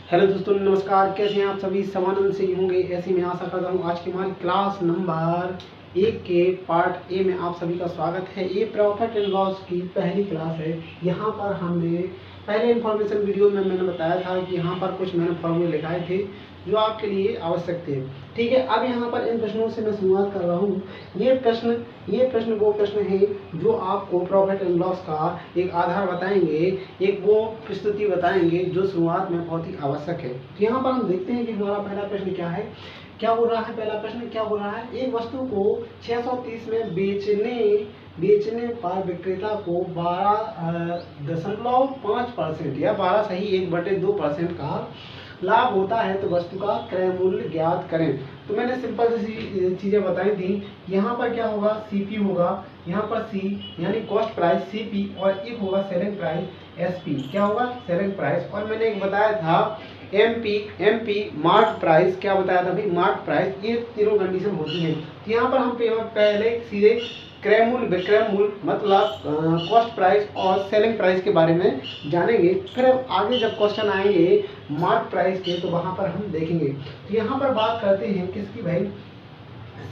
Hello दोस्तों, नमस्कार। कैसे हैं आप सभी? समानंद से ही होंगे, ऐसी मैं आशा करता हूँ। आज की हमारी क्लास नंबर 1 के पार्ट ए में आप सभी का स्वागत है। ये प्रॉफिट एंड लॉस की पहली क्लास है। यहाँ पर हमने पहले इन्फॉर्मेशन वीडियो में मैंने बताया था कि यहाँ पर कुछ मैंने फॉर्मूले लिखाए थे जो आपके लिए आवश्यक थे। ठीक है, अब यहाँ पर इन प्रश्नों से मैं शुरुआत कर रहा हूँ। ये प्रश्न वो प्रश्न है जो आपको प्रॉफिट एंड लॉस का एक आधार बताएंगे, एक वो प्रस्तुति बताएंगे जो शुरुआत में बहुत ही आवश्यक है। तो यहाँ पर हम देखते हैं कि हमारा पहला प्रश्न क्या है, क्या हो रहा है। पहला प्रश्न क्या हो रहा है, एक वस्तु को 630 में बेचने पर विक्रेता को 12.5% या 12 सही 1/2% का लाभ होता है, तो वस्तु का क्रय मूल्य ज्ञात करें। तो मैंने सिंपल सी चीजें बताई थी। यहाँ पर क्या होगा, सीपी होगा, यहाँ पर सी यानी कॉस्ट प्राइस सीपी, और एक होगा सेलिंग प्राइस एसपी। क्या होगा, सेलिंग प्राइस। और मैंने एक बताया था एमपी मार्क प्राइस। क्या बताया था भाई, मार्क प्राइस। ये तीनों कंडीशन होती हैं। तो यहाँ पर हम पहले सीधे क्रय मूल्य, विक्रय मूल्य मतलब कॉस्ट प्राइस और सेलिंग प्राइस के बारे में जानेंगे। फिर आगे जब क्वेश्चन आएंगे मार्क प्राइस के, तो वहां पर हम देखेंगे। तो यहाँ पर बात करते हैं किसकी भाई,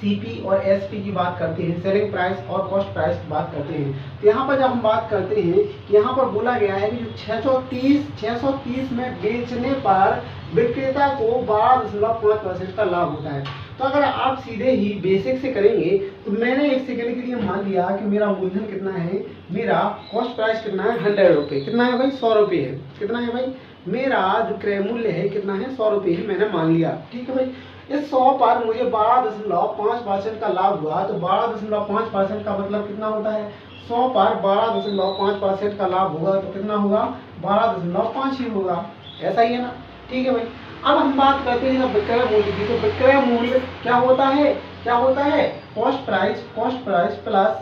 सीपी और एसपी की बात करते हैं, सेलिंग प्राइस और कॉस्ट प्राइस की बात करते हैं। तो यहाँ पर जब हम बात करते हैं, यहाँ पर बोला गया है कि जो 630 में बेचने पर विक्रेता को 12.5% का लाभ होता है। तो अगर आप सीधे ही बेसिक से करेंगे, तो मैंने एक सेकंड के लिए मान लिया कि मेरा मूलधन कितना है, मेरा कॉस्ट प्राइस कितना है, 100 रुपये। कितना है भाई, 100 रुपये है। कितना है भाई, मेरा जो क्रय मूल्य है कितना है, 100 रुपये है, मैंने मान लिया। ठीक है भाई, इस 100 पर मुझे 12.5% का लाभ हुआ। तो 12.5% का मतलब कितना होता है, 100 पर 12.5% का लाभ होगा तो कितना होगा, 12.5 ही होगा। ऐसा ही है ना। ठीक है भाई, अब हम बात करते हैं विक्रय मूल्य की। तो विक्रय मूल्य क्या होता है, कॉस्ट प्राइस प्लस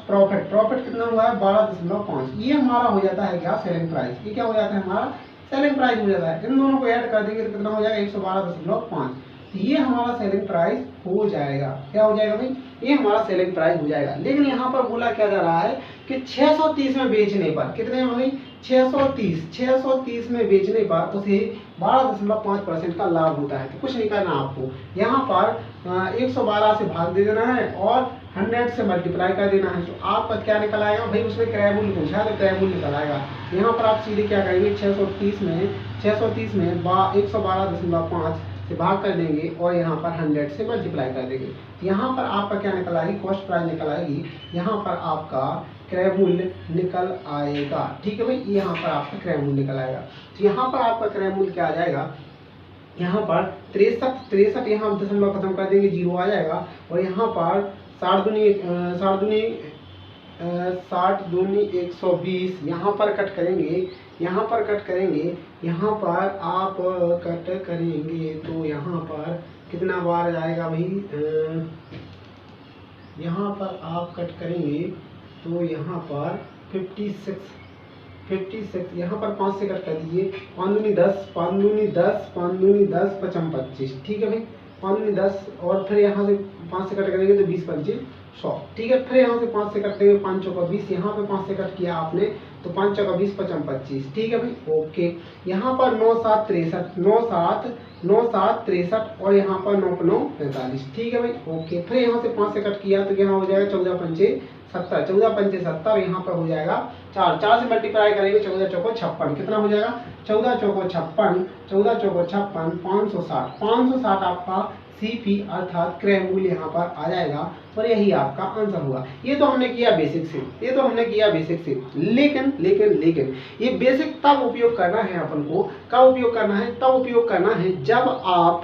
प्रॉफिट कितना हुआ है, 12.5। ये हमारा हो जाता है क्या, सेलिंग प्राइस। ये क्या हो जाता है, हमारा सेलिंग प्राइस हो जाता है। इन दोनों को ऐड कर देंगे तो कितना हो जाएगा, 112.5। ये हमारा सेलिंग प्राइस हो जाएगा। क्या हो जाएगा भाई, ये हमारा सेलिंग प्राइस हो जाएगा। लेकिन यहाँ पर बोला क्या जा रहा है कि 630 में बेचने पर, कितने में भाई, 630 में बेचने पर उसे 12.5% का लाभ होता है। तो कुछ नहीं करना आपको, यहाँ पर 112 से भाग दे देना है और 100 से मल्टीप्लाई कर देना है। तो आपका क्या निकल आएगा भाई, उसने क्रय मूल्य पूछा है तो क्रय मूल्य निकल आएगा। यहाँ पर आप सीधे क्या करेंगे, 630 में 112.5 से भाग कर देंगे और यहाँ पर 100 से मल्टीप्लाई कर देंगे। यहाँ पर आपका क्या निकल आएगी, कॉस्ट प्राइस निकल आएगी। यहाँ पर आपका क्रय मूल्य निकल आएगा। ठीक है भाई, यहाँ पर आपका क्रय मूल्य निकल आएगा। तो यहाँ पर आपका क्रय मूल्य क्या आ जाएगा, यहाँ पर 63 यहाँ हम दशमलव खत्म कर देंगे, 0 आ जाएगा। और यहाँ पर 60 दूनी 120 यहाँ पर कट करेंगे, यहाँ पर आप कट करेंगे तो यहाँ पर कितना बार जाएगा भाई, यहाँ पर आप कट करेंगे तो यहाँ पर 56 यहाँ पर 5 से कट कर दीजिए, 5 दूनी 10 5 25। ठीक है भाई, 5 दूनी 10 और फिर यहाँ से 5 से कट करेंगे तो 20 25 100। ठीक है, फिर यहाँ से 5 से कट करेंगे, 5 चौका 20, यहाँ पे 5 से कट किया आपने तो 5 चौका 20 5 25। ठीक है भाई, ओके। यहाँ पर 9 7 63 और यहाँ पर 9 9 45। ठीक है भाई, ओके। फिर यहाँ से 5 से कट किया तो यहाँ हो जाएगा 14 पंचे 70, 14 पंचे 70। यहाँ पर हो जाएगा 4 से मल्टीप्लाई करेंगे, 14 चौको 56। कितना हो जाएगा, 14 चौको 56 560 आपका सीपी अर्थात क्रय मूल्य यहाँ पर आ जाएगा। और यही आपका आंसर हुआ। ये तो हमने किया बेसिक से, लेकिन ये बेसिक तब उपयोग करना है अपन को, कब उपयोग करना है, तब उपयोग करना है जब आप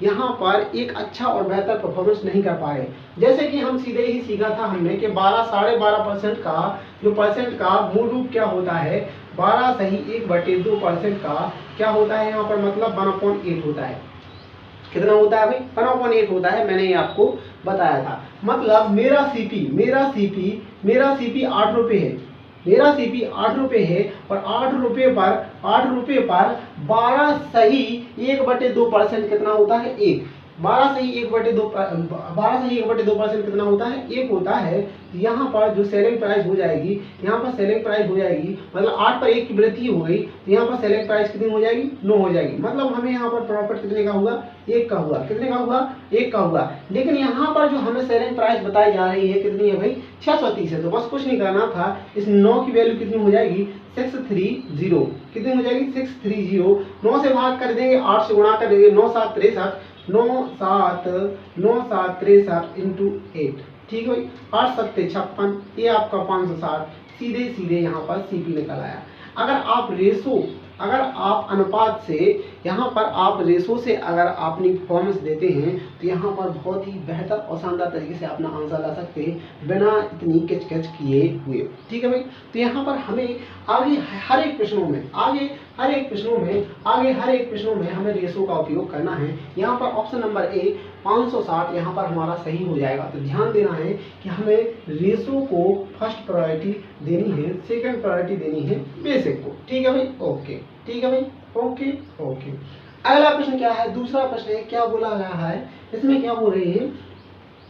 यहाँ पर एक अच्छा और बेहतर परफॉर्मेंस नहीं कर पाए। जैसे कि हम सीधे ही सीखा था हमने कि 12.5% का जो परसेंट का मूल रूप क्या होता है, 12 सही 1/2% का क्या होता है, यहाँ पर मतलब 1/8 होता है। कितना होता है भाई, 1/8 होता है। मैंने ये आपको बताया था। मतलब मेरा सीपी 8 रुपये है, और 8 रुपये पर 12 सही 1/2% कितना होता है, 1। 12 सही 1/2% कितना होता है, 1 होता है। यहाँ पर जो सेलिंग प्राइस हो जाएगी, यहाँ पर सेलिंग प्राइस हो जाएगी, मतलब 8 पर 1 की वृद्धि हो गई, तो यहाँ पर सेलिंग प्राइस कितनी हो जाएगी, 9 हो जाएगी। मतलब हमें यहाँ पर प्रॉफिट कितने का हुआ, 1 का हुआ। कितने का हुआ, 1 का हुआ। लेकिन यहाँ पर जो हमें सेलिंग प्राइस बताई जा रही है कितनी है भाई, 630 है। तो बस कुछ नहीं करना था, इस 9 की वैल्यू कितनी हो जाएगी, 630। कितनी हो जाएगी, 630। 9 से भाग कर देंगे, 8 से गुणा कर देंगे, 9 7 63, 9 7 63 इंटू 8। ठीक है भाई, 8 7 56, ये आपका 560, सीधे सीधे यहाँ पर सीपी निकल आया। अगर आप अनुपात से, यहाँ पर आप रेशो से अगर अपनी परफॉर्मेंस देते हैं तो यहाँ पर बहुत ही बेहतर और शानदार तरीके से अपना आंसर ला सकते हैं बिना इतनी किचकिच किए हुए। ठीक है भाई, तो यहाँ पर हमें आगे हर एक प्रश्नों में हमें रेशो का उपयोग करना है। यहाँ पर ऑप्शन नंबर ए 560 यहाँ पर हमारा सही हो जाएगा। तो ध्यान देना है कि हमें रेशो को फर्स्ट प्रायोरिटी देनी है, सेकंड प्रायोरिटी देनी है बेसिक को। ठीक है भाई, ओके। ठीक है भाई, ओके ओके। अगला प्रश्न क्या है, दूसरा प्रश्न है, क्या बोला गया है इसमें, क्या बोल रहे हैं,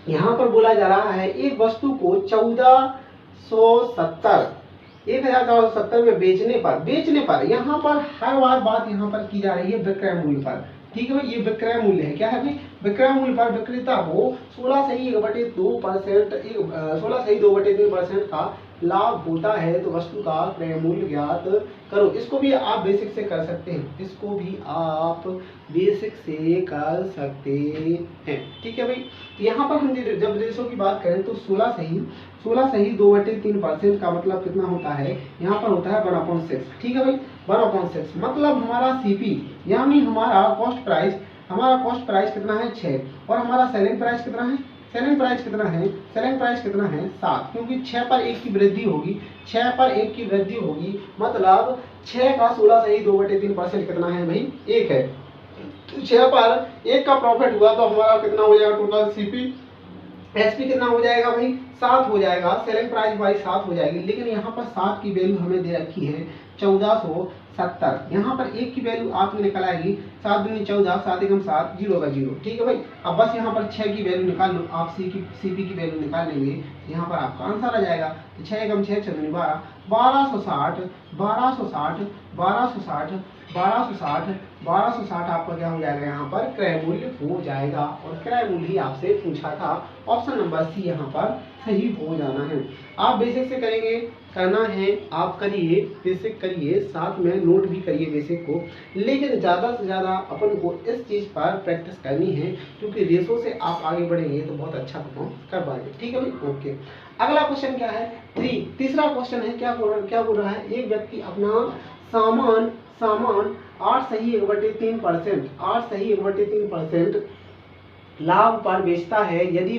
यहाँ पर बोला जा रहा है एक वस्तु को 1470 में बेचने पर यहाँ पर हर बार बात यहाँ पर की जा रही है विक्रय मूल्य पर। ठीक है भाई, ये विक्रय मूल्य है। क्या है भाई, विक्रय मूल्य पर विक्रेता को 16 सही 2/3% का लाभ होता है, तो वस्तु का क्रय मूल्य ज्ञात करो। इसको भी आप बेसिक से कर सकते हैं, ठीक है भाई। तो यहाँ पर हम जब रेशो की बात करें तो 16 सही 2/3% का मतलब कितना होता है, यहाँ पर होता है 1/6। ठीक है भाई, 1/6 मतलब हमारा सीपी यानी हमारा कॉस्ट प्राइस कितना है, 6, और हमारा सेलिंग प्राइस कितना है, सेलिंग प्राइस कितना है 7, क्योंकि 6 पर 1 की वृद्धि होगी, मतलब 6 का 16 सही 2/3% कितना है भाई, 1 है। तो 6 पर 1 का प्रॉफिट हुआ तो हमारा कितना हो जाएगा टोटल सीपी, एसपी कितना हो जाएगा भाई, 7 हो जाएगा। सेलिंग प्राइस भाई 7 हो जाएगी, लेकिन यहाँ पर 7 की वैल्यू हमें दे रखी है 1470। यहाँ पर 1 की वैल्यू आपने निकल आएगी 7 दूनी 14, 7 एकम 7, 0 का 0। ठीक है भाई, अब बस यहाँ पर 6 की वैल्यू निकाल लो, आप सीपी की वैल्यू निकाल लेंगे, यहाँ पर आपका आंसर आ जाएगा। 6 एकम 6, 6 दूनी 12, 1260 आपका क्या हो जाएगा, यहाँ पर क्रय मूल्य हो जाएगा। और क्रय मूल्य ही आपसे पूछा था, ऑप्शन नंबर सी यहाँ पर सही हो जाना है। आप बेसिक से करना है, आप करिए, बेसिक करिए, साथ में नोट भी करिए बेसिक को, लेकिन ज़्यादा से ज़्यादा अपन को इस चीज़ पर प्रैक्टिस करनी है, क्योंकि रेशो से आप आगे बढ़ेंगे तो बहुत अच्छा परफॉर्म कर पाएंगे। ठीक है भाई, ओके। अगला क्वेश्चन क्या है, तीसरा क्वेश्चन है, क्या बोल रहा है, एक व्यक्ति अपना सामान 8 सही 1/3% लाभ पर बेचता है, यदि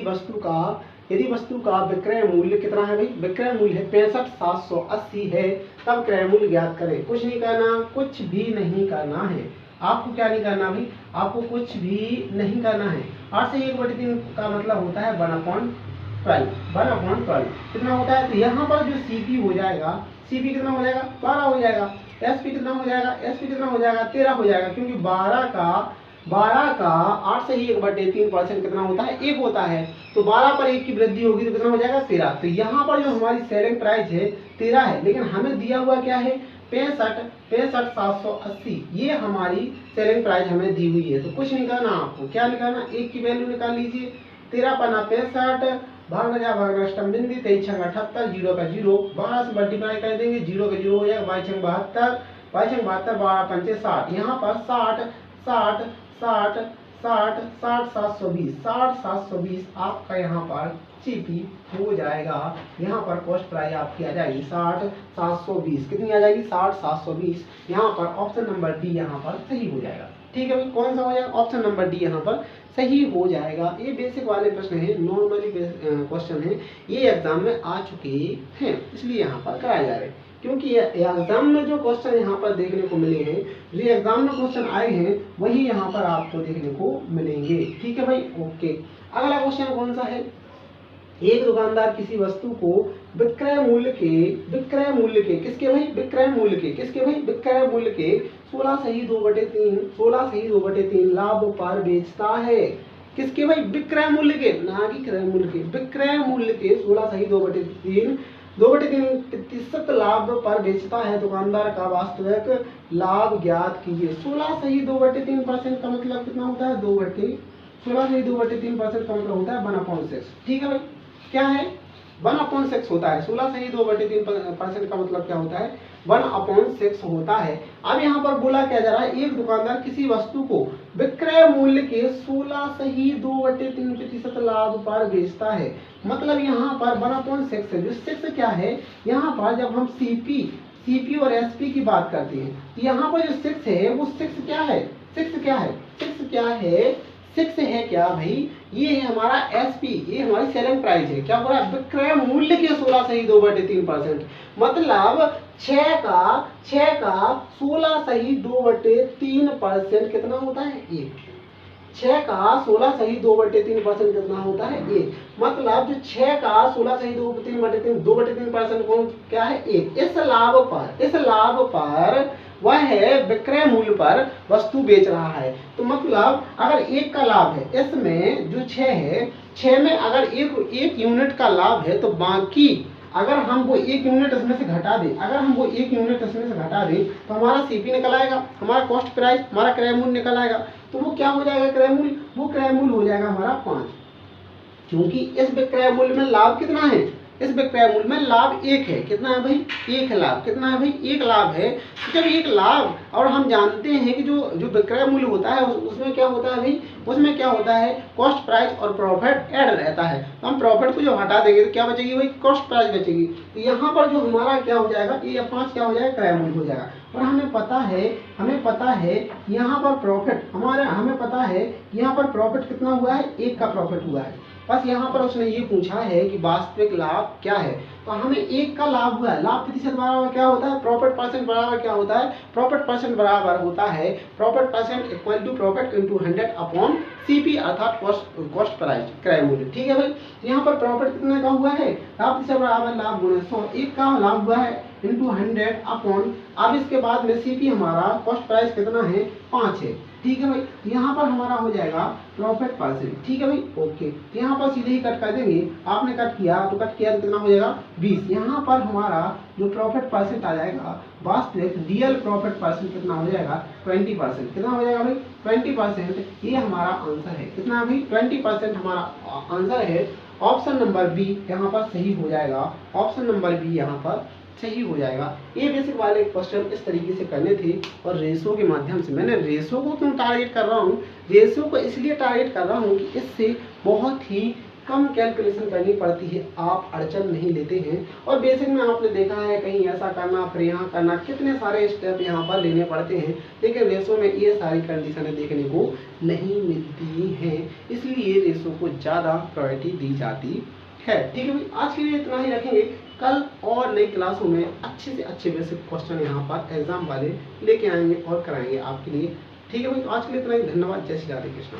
वस्तु का विक्रय मूल्य कितना है भाई, विक्रय मूल्य है 65,780 है, तब क्रय मूल्य ज्ञात करें। कुछ नहीं करना, कुछ भी नहीं करना है आपको। क्या नहीं करना भाई, आपको कुछ भी नहीं करना है। 8 से 1/3 का मतलब होता है 1/12 कितना होता है। तो यहाँ पर जो सीपी हो जाएगा, सीपी कितना हो जाएगा, 12 हो जाएगा। एसपी कितना हो जाएगा, 13 हो जाएगा, क्योंकि 12 का 8 से ही 1/3% कितना होता है, 1 होता है। तो 12 पर 1 की वृद्धि होगी तो कितना हो जाएगा, 13। तो यहाँ पर जो हमारी सेलिंग प्राइस है 13 है, लेकिन हमें दिया हुआ क्या है, 65,780। ये हमारी सेलिंग प्राइस हमें दी हुई है। तो कुछ नहीं करना आपको, क्या निकालना, 1 की वैल्यू निकाल लीजिए। 13 पन्ना 65, भागना अष्टम बिंदी, 23 छंग 78, 0 का 0, 12 से मल्टीप्लाई कर देंगे, 0 का 0 हो जाएगा, 22 छंग 72, 12 पंचे 60। यहाँ पर 60 720 आपका यहाँ पर सीपी हो जाएगा। यहाँ पर कॉस्ट प्राइस आपकी आ जाएगी 60,720। कितनी आ जाएगी, 60,720। यहाँ पर ऑप्शन नंबर डी यहाँ पर सही हो जाएगा। ठीक है भाई, कौन सा हो जाएगा, ऑप्शन नंबर डी यहाँ पर सही हो जाएगा। ये बेसिक वाले प्रश्न है, नॉर्मली क्वेश्चन है, ये एग्जाम में आ चुके हैं, इसलिए यहाँ पर कराए जा रहे हैं। क्योंकि एग्जाम में जो क्वेश्चन यहाँ पर देखने को मिले हैं, जो एग्जाम में क्वेश्चन आए हैं, वही यहाँ पर आपको देखने को मिलेंगे। ठीक है भाई, ओके। अगला क्वेश्चन कौन सा है, एक दुकानदार किसी वस्तु को विक्रय मूल्य के किसके भाई, विक्रय मूल्य के 16 सही 2/3 लाभ पर बेचता है। किसके भाई? विक्रय मूल्य के, ना कि क्रय मूल्य के। विक्रय मूल्य के 16 सही 2/3 2/3% लाभ पर बेचता है दुकानदार का वास्तविक लाभ ज्ञात कीजिए। 16 सही 2/3% का मतलब कितना होता है? 16 सही 2/3% का मतलब होता है 1/6। ठीक है भाई, क्या है? 1/6 होता है। 16 सही 2/3% का मतलब क्या होता है? 1/6 होता है। अब यहाँ पर बोला क्या जा रहा है? एक दुकानदार किसी वस्तु को विक्रय मूल्य के 16 सही 2/3% लाभ पर बेचता है। मतलब यहाँ पर 1/6 है। जो 6 क्या है? यहाँ पर जब हम सीपी और एसपी की बात करते हैं, तो यहाँ पर जो 6 है वो 6 क्या है? 6 क्या है? 6 क्या है? 6 है क्या भाई? ये है हमारा एसपी, ये हमारी सेलिंग प्राइस है। क्या हो रहा है? विक्रय मूल्य के 16 सही 2/3%। मतलब 6 का 16 सही 2/3% कितना होता है? 1। 6 का 16 सही 2/3% कितना होता है? 1। मतलब जो 6 का 16 सही 2/3% कौन क्या है? 1। इस लाभ पर वह है विक्रय मूल्य पर वस्तु बेच रहा है। तो मतलब अगर 1 का लाभ है, इसमें जो 6 है, 6 में अगर एक यूनिट का लाभ है, तो बाकी अगर हम वो 1 यूनिट इसमें से घटा दें, तो हमारा सीपी निकल आएगा, हमारा कॉस्ट प्राइस, हमारा क्रय मूल्य निकल आएगा। तो वो क्या हो जाएगा? क्रय मूल्य। वो क्रय मूल्य हो जाएगा हमारा 5, क्योंकि इस विक्रय मूल्य में लाभ कितना है? इस विक्रय मूल्य में लाभ 1 है। कितना है भाई? 1 लाभ। कितना है भाई? 1 लाभ है। तो जब 1 लाभ, और हम जानते हैं कि जो विक्रय मूल्य होता है उसमें क्या होता है भाई? उसमें क्या होता है? कॉस्ट प्राइस और प्रॉफिट ऐड रहता है। तो हम प्रॉफिट को जब हटा देंगे तो क्या बचेगी भाई? कॉस्ट प्राइस बचेगी। तो यहाँ पर जो हमारा क्या हो जाएगा? ये 5 क्या हो जाएगा? क्रय मूल्य हो जाएगा। और हमें पता है यहाँ पर प्रॉफिट, हमें पता है यहाँ पर प्रॉफिट कितना हुआ है? 1 का प्रॉफिट हुआ है। बस यहाँ पर उसने ये पूछा है कि वास्तविक लाभ क्या है। तो हमें 1 का लाभ हुआ है। लाभ प्रतिशत बराबर क्या होता है? प्रॉफिट परसेंट बराबर क्या होता है? प्रॉफिट परसेंट बराबर होता है profit percent equal to profit into 100 upon CP, अर्थात कॉस्ट प्राइस, क्रय मूल्य। ठीक है भाई, यहाँ पर प्रॉफिट कितने का हुआ है? लाभ प्रतिशत बराबर लाभ गुणे 100। 1 का लाभ हुआ है इंटू 100 अपॉन, अब इसके बाद में सीपी हमारा कॉस्ट प्राइस कितना है? 5 है। ठीक है भाई, यहाँ पर हमारा हो जाएगा प्रॉफिट परसेंट। ठीक है भाई, ओके। तो यहाँ पर सीधे ही कट कर देंगे। आपने कट किया तो कितना हो जाएगा? 20। यहाँ पर हमारा जो प्रॉफिट परसेंट आ जाएगा, वास्तविक रियल प्रॉफिट परसेंट कितना हो जाएगा? 20%। कितना हो जाएगा भाई? 20%। ये हमारा आंसर है। कितना है भाई? 20% हमारा आंसर है। ऑप्शन नंबर बी यहाँ पर सही हो जाएगा। ऑप्शन नंबर बी यहाँ पर सही हो जाएगा। ये बेसिक वाले क्वेश्चन इस तरीके से करने थे, और रेशो के माध्यम से। मैंने रेशो को क्यों टारगेट कर रहा हूँ? रेशो को इसलिए टारगेट कर रहा हूँ कि इससे बहुत ही कम कैलकुलेशन करनी पड़ती है, आप अड़चन नहीं लेते हैं। और बेसिक में आपने देखा है कहीं ऐसा करना, फिर यहाँ करना, कितने सारे स्टेप यहाँ पर लेने पड़ते हैं, लेकिन रेशो में ये सारी कंडीशनें देखने को नहीं मिलती हैं, इसलिए रेशो को ज़्यादा प्रायोरिटी दी जाती है। ठीक है भाई, आज के लिए इतना ही रखेंगे। कल और नई क्लासों में अच्छे से अच्छे बेसिक क्वेश्चन यहाँ पर एग्जाम वाले लेके आएंगे और कराएंगे आपके लिए। ठीक है भाई, तो आज के लिए इतना ही। धन्यवाद। जय श्री राधे कृष्णा।